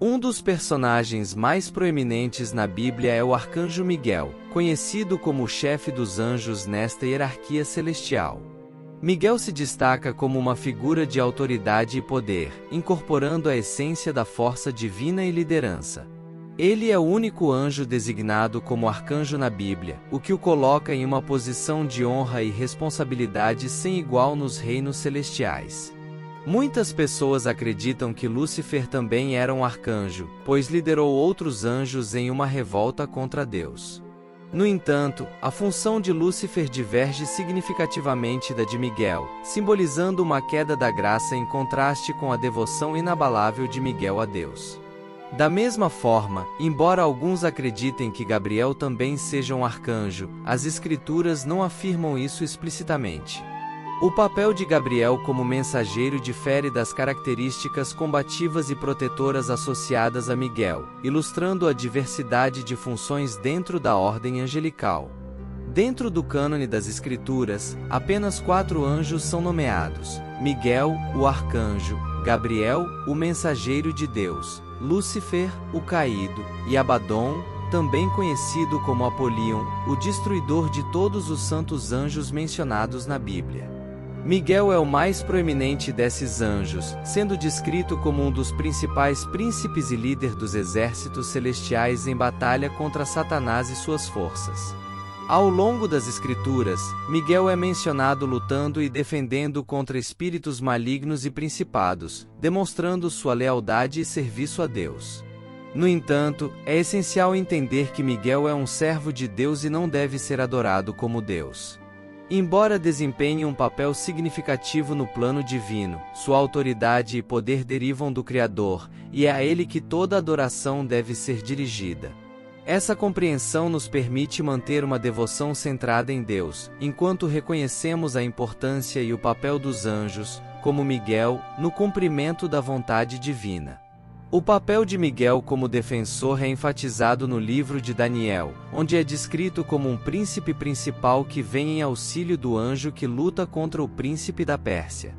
Um dos personagens mais proeminentes na Bíblia é o arcanjo Miguel, conhecido como o chefe dos anjos nesta hierarquia celestial. Miguel se destaca como uma figura de autoridade e poder, incorporando a essência da força divina e liderança. Ele é o único anjo designado como arcanjo na Bíblia, o que o coloca em uma posição de honra e responsabilidade sem igual nos reinos celestiais. Muitas pessoas acreditam que Lúcifer também era um arcanjo, pois liderou outros anjos em uma revolta contra Deus. No entanto, a função de Lúcifer diverge significativamente da de Miguel, simbolizando uma queda da graça em contraste com a devoção inabalável de Miguel a Deus. Da mesma forma, embora alguns acreditem que Gabriel também seja um arcanjo, as Escrituras não afirmam isso explicitamente. O papel de Gabriel como mensageiro difere das características combativas e protetoras associadas a Miguel, ilustrando a diversidade de funções dentro da ordem angelical. Dentro do cânone das Escrituras, apenas 4 anjos são nomeados: Miguel, o arcanjo; Gabriel, o mensageiro de Deus; Lúcifer, o caído; e Abaddon, também conhecido como Apolion, o destruidor de todos os santos anjos mencionados na Bíblia. Miguel é o mais proeminente desses anjos, sendo descrito como um dos principais príncipes e líder dos exércitos celestiais em batalha contra Satanás e suas forças. Ao longo das Escrituras, Miguel é mencionado lutando e defendendo contra espíritos malignos e principados, demonstrando sua lealdade e serviço a Deus. No entanto, é essencial entender que Miguel é um servo de Deus e não deve ser adorado como Deus. Embora desempenhe um papel significativo no plano divino, sua autoridade e poder derivam do Criador, e é a ele que toda adoração deve ser dirigida. Essa compreensão nos permite manter uma devoção centrada em Deus, enquanto reconhecemos a importância e o papel dos anjos, como Miguel, no cumprimento da vontade divina. O papel de Miguel como defensor é enfatizado no livro de Daniel, onde é descrito como um príncipe principal que vem em auxílio do anjo que luta contra o príncipe da Pérsia.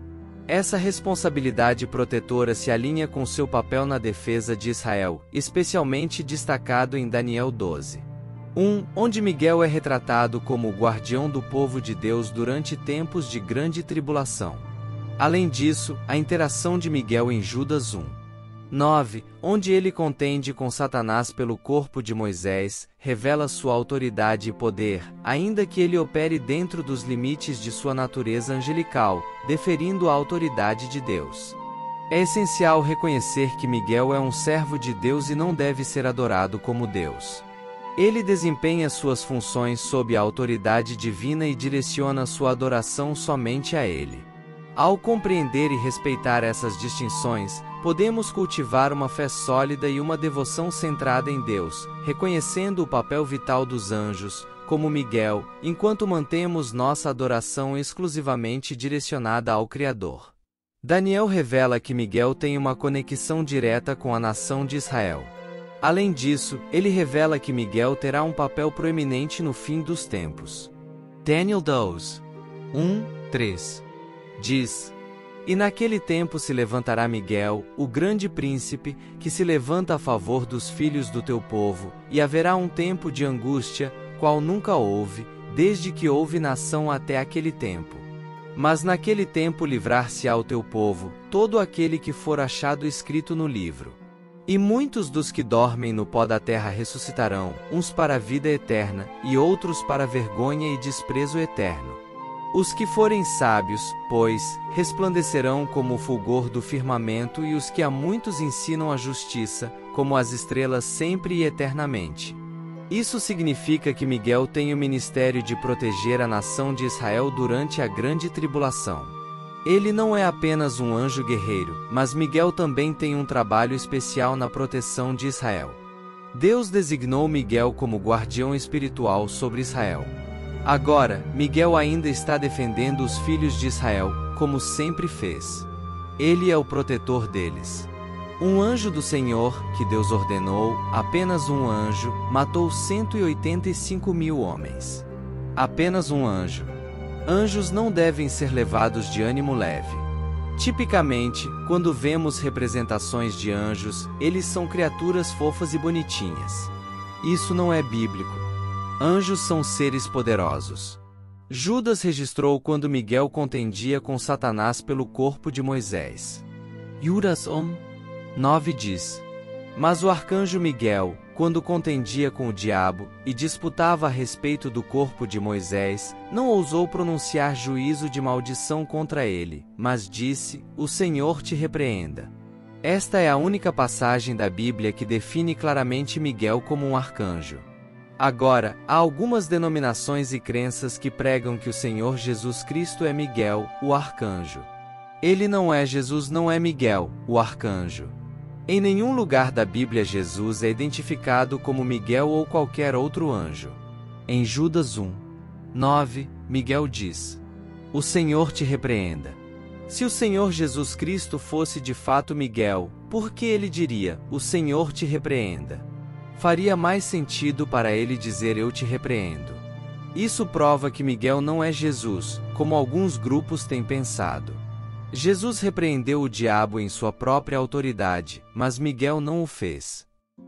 Essa responsabilidade protetora se alinha com seu papel na defesa de Israel, especialmente destacado em Daniel 12:1, onde Miguel é retratado como o guardião do povo de Deus durante tempos de grande tribulação. Além disso, a interação de Miguel em Judas 1:9, onde ele contende com Satanás pelo corpo de Moisés, revela sua autoridade e poder, ainda que ele opere dentro dos limites de sua natureza angelical, deferindo a autoridade de Deus. É essencial reconhecer que Miguel é um servo de Deus e não deve ser adorado como Deus. Ele desempenha suas funções sob a autoridade divina e direciona sua adoração somente a ele. Ao compreender e respeitar essas distinções, podemos cultivar uma fé sólida e uma devoção centrada em Deus, reconhecendo o papel vital dos anjos, como Miguel, enquanto mantemos nossa adoração exclusivamente direcionada ao Criador. Daniel revela que Miguel tem uma conexão direta com a nação de Israel. Além disso, ele revela que Miguel terá um papel proeminente no fim dos tempos. Daniel 2:1-3 diz: E naquele tempo se levantará Miguel, o grande príncipe, que se levanta a favor dos filhos do teu povo, e haverá um tempo de angústia, qual nunca houve, desde que houve nação até aquele tempo. Mas naquele tempo livrar-se-á o teu povo, todo aquele que for achado escrito no livro. E muitos dos que dormem no pó da terra ressuscitarão, uns para a vida eterna, e outros para vergonha e desprezo eterno. Os que forem sábios, pois, resplandecerão como o fulgor do firmamento, e os que a muitos ensinam a justiça, como as estrelas sempre e eternamente. Isso significa que Miguel tem o ministério de proteger a nação de Israel durante a grande tribulação. Ele não é apenas um anjo guerreiro, mas Miguel também tem um trabalho especial na proteção de Israel. Deus designou Miguel como guardião espiritual sobre Israel. Agora, Miguel ainda está defendendo os filhos de Israel, como sempre fez. Ele é o protetor deles. Um anjo do Senhor, que Deus ordenou, apenas um anjo, matou 185.000 homens. Apenas um anjo. Anjos não devem ser levados de ânimo leve. Tipicamente, quando vemos representações de anjos, eles são criaturas fofas e bonitinhas. Isso não é bíblico. Anjos são seres poderosos. Judas registrou quando Miguel contendia com Satanás pelo corpo de Moisés. Judas 9 diz: Mas o arcanjo Miguel, quando contendia com o diabo, e disputava a respeito do corpo de Moisés, não ousou pronunciar juízo de maldição contra ele, mas disse: O Senhor te repreenda. Esta é a única passagem da Bíblia que define claramente Miguel como um arcanjo. Agora, há algumas denominações e crenças que pregam que o Senhor Jesus Cristo é Miguel, o arcanjo. Ele não é Jesus, não é Miguel, o arcanjo. Em nenhum lugar da Bíblia Jesus é identificado como Miguel ou qualquer outro anjo. Em Judas 9, Miguel diz: O Senhor te repreenda. Se o Senhor Jesus Cristo fosse de fato Miguel, por que ele diria: O Senhor te repreenda? Faria mais sentido para ele dizer: Eu te repreendo. Isso prova que Miguel não é Jesus, como alguns grupos têm pensado. Jesus repreendeu o diabo em sua própria autoridade, mas Miguel não o fez.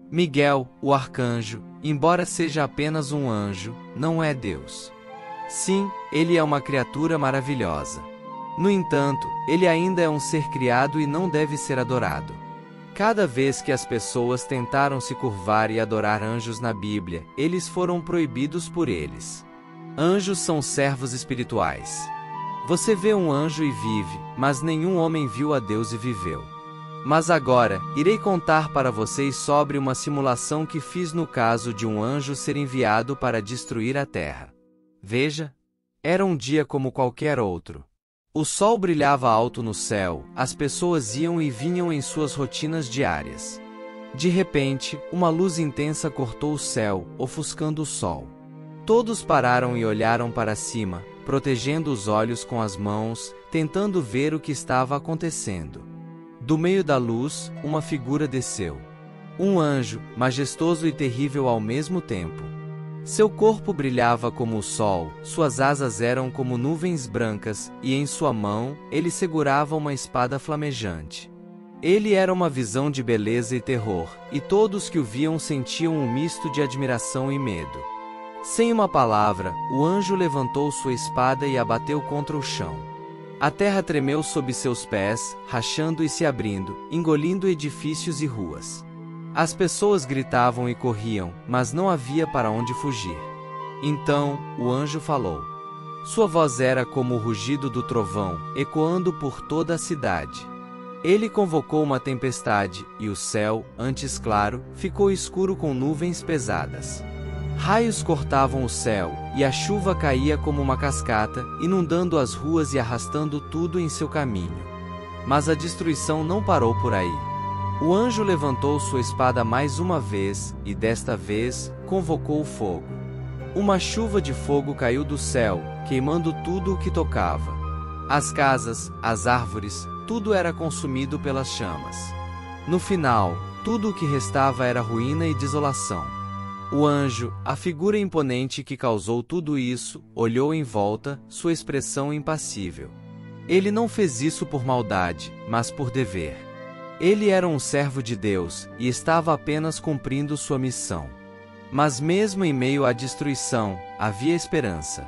Miguel, o arcanjo, embora seja apenas um anjo, não é Deus. Sim, ele é uma criatura maravilhosa. No entanto, ele ainda é um ser criado e não deve ser adorado. Cada vez que as pessoas tentaram se curvar e adorar anjos na Bíblia, eles foram proibidos por eles. Anjos são servos espirituais. Você vê um anjo e vive, mas nenhum homem viu a Deus e viveu. Mas agora, irei contar para vocês sobre uma simulação que fiz no caso de um anjo ser enviado para destruir a terra. Veja, era um dia como qualquer outro. O sol brilhava alto no céu, as pessoas iam e vinham em suas rotinas diárias. De repente, uma luz intensa cortou o céu, ofuscando o sol. Todos pararam e olharam para cima, protegendo os olhos com as mãos, tentando ver o que estava acontecendo. Do meio da luz, uma figura desceu. Um anjo, majestoso e terrível ao mesmo tempo. Seu corpo brilhava como o sol, suas asas eram como nuvens brancas, e em sua mão, ele segurava uma espada flamejante. Ele era uma visão de beleza e terror, e todos que o viam sentiam um misto de admiração e medo. Sem uma palavra, o anjo levantou sua espada e a bateu contra o chão. A terra tremeu sob seus pés, rachando e se abrindo, engolindo edifícios e ruas. As pessoas gritavam e corriam, mas não havia para onde fugir. Então, o anjo falou. Sua voz era como o rugido do trovão, ecoando por toda a cidade. Ele convocou uma tempestade, e o céu, antes claro, ficou escuro com nuvens pesadas. Raios cortavam o céu, e a chuva caía como uma cascata, inundando as ruas e arrastando tudo em seu caminho. Mas a destruição não parou por aí. O anjo levantou sua espada mais uma vez, e desta vez, convocou o fogo. Uma chuva de fogo caiu do céu, queimando tudo o que tocava. As casas, as árvores, tudo era consumido pelas chamas. No final, tudo o que restava era ruína e desolação. O anjo, a figura imponente que causou tudo isso, olhou em volta, sua expressão impassível. Ele não fez isso por maldade, mas por dever. Ele era um servo de Deus, e estava apenas cumprindo sua missão. Mas mesmo em meio à destruição, havia esperança.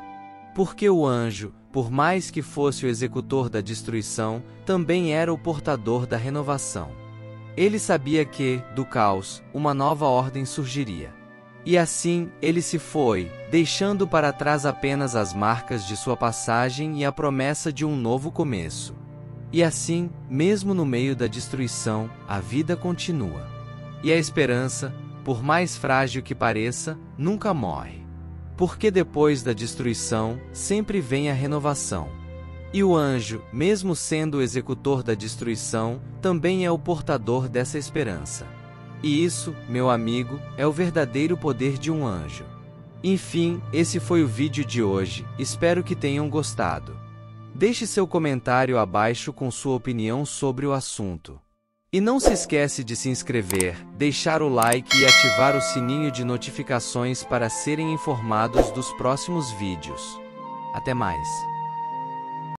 Porque o anjo, por mais que fosse o executor da destruição, também era o portador da renovação. Ele sabia que, do caos, uma nova ordem surgiria. E assim, ele se foi, deixando para trás apenas as marcas de sua passagem e a promessa de um novo começo. E assim, mesmo no meio da destruição, a vida continua. E a esperança, por mais frágil que pareça, nunca morre. Porque depois da destruição, sempre vem a renovação. E o anjo, mesmo sendo o executor da destruição, também é o portador dessa esperança. E isso, meu amigo, é o verdadeiro poder de um anjo. Enfim, esse foi o vídeo de hoje, espero que tenham gostado. Deixe seu comentário abaixo com sua opinião sobre o assunto. E não se esquece de se inscrever, deixar o like e ativar o sininho de notificações para serem informados dos próximos vídeos. Até mais!